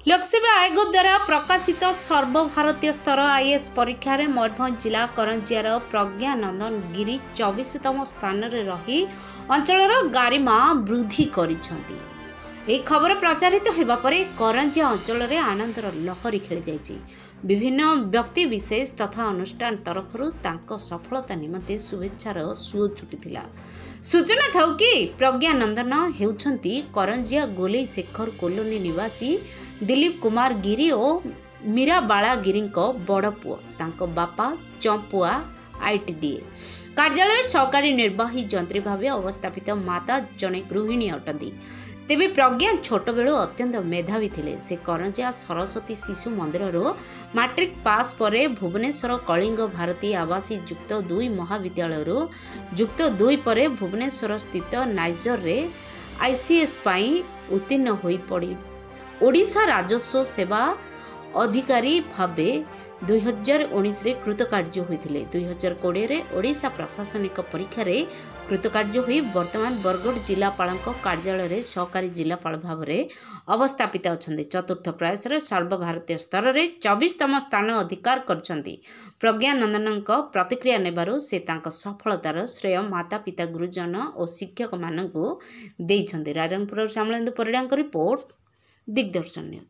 लोकसेवा आयोग द्वारा प्रकाशित सर्वभारतीय स्तर आईएएस परीक्षा रे मयूरभंज जिला करंजियार प्रज्ञानंदन गिरी 24तम स्थान रे रही अंचलर गारिमा वृद्धि करिसेंती। ଏହି ଖବର ପ୍ରଚାରିତ ହେବା ପରେ କରଞ୍ଜିଆ ଅଞ୍ଚଳରେ ଆନନ୍ଦର ଲହରୀ ଖେଳି ଯାଇଛି। ବିଭିନ୍ନ ବ୍ୟକ୍ତି ବିଶେଷ ତଥା ଅନୁଷ୍ଠାନ ତରଫରୁ ତାଙ୍କ ସଫଳତା ନିମନ୍ତେ ଶୁଭେଚ୍ଛାର ସୁଅ ଛୁଟିଥିଲା। ସୂଚନା ଥାଉ କି ପ୍ରଜ୍ଞାନନ୍ଦନ ହେଉଛନ୍ତି କରଞ୍ଜିଆ ଗୋଲେଇ ଶେଖର କଲୋନୀ ନିବାସୀ ଦିଲ୍ଲୀପ କୁମାର ଗିରି ଓ ମୀରାବାଳା ଗିରିଙ୍କ ବଡ଼ ପୁଅ। ତାଙ୍କ ବାପା ଚମ୍ପୁଆ ଆଇଟିଡିଏ କାର୍ଯ୍ୟାଳୟରେ ସହକାରୀ ନିର୍ବାହୀ ଯନ୍ତ୍ରୀ ଭାବେ ଅବସ୍ଥାପିତ ମାତା ଜଣେ ଗୃହିଣୀ ଅଟନ୍ତି। ତେବେ ପ୍ରଜ୍ଞା ଛୋଟବେଳୁ ଅତ୍ୟନ୍ତ ମେଧାବୀ ଥିଲେ। ସେ କରଞ୍ଜିଆ ସରସ୍ୱତୀ ଶିଶୁ ମନ୍ଦିରରୁ ମାଟ୍ରିକ୍ ପାସ୍ ପରେ ଭୁବନେଶ୍ୱର କଳିଙ୍ଗ ଭାରତୀ ଆବାସୀ ଯୁକ୍ତ 2 ମହାବିଦ୍ୟାଳୟରୁ ଯୁକ୍ତ 2 ପରେ ଭୁବନେଶ୍ୱର ସ୍ଥିତ ନାଇଜରରେ ଆଇସିଏସ୍ ପାଇଁ ଉତ୍ତୀର୍ଣ୍ଣ ହୋଇ ଓଡ଼ିଶା ରାଜସ୍ୱ ସେବା ଅଧିକାରୀ ଭାବେ 2019 କୃତକାର୍ଯ୍ୟ ହୋଇଥିଲେ। 2020 ଓଡ଼ିଶା ପ୍ରଶାସନିକ ପରୀକ୍ଷାରେ କୃତକାର୍ଯ୍ୟ ହୋଇ ବର୍ତ୍ତମାନ ବରଗଡ଼ ଜିଲ୍ଲାପାଳଙ୍କ କାର୍ଯ୍ୟାଳୟରେ ସହକାରୀ ଜିଲ୍ଲାପାଳ ଭାବରେ ଅବସ୍ଥାପିତ ଅଛନ୍ତି। ଚତୁର୍ଥ ପ୍ରୟାସରେ ସର୍ବଭାରତୀୟ ସ୍ତରରେ 24ତମ ସ୍ଥାନ ଅଧିକାର କରିଛନ୍ତି। ପ୍ରଜ୍ଞାନନ୍ଦନଙ୍କ ପ୍ରତିକ୍ରିୟା ନେବାରୁ ସେ ତାଙ୍କ ସଫଳତାର ଶ୍ରେୟ ମାତାପିତା ଗୁରୁଜନ ଓ ଶିକ୍ଷକମାନଙ୍କୁ ଦେଇଛନ୍ତି। ରାଇରଙ୍ଗପୁରରୁ ଶ୍ୟାମଳେନ୍ଦୁ ପରିଡ଼ାଙ୍କ ରିପୋର୍ଟ, ଦିଗ୍ଦର୍ଶନ ନ୍ୟୁଜ୍।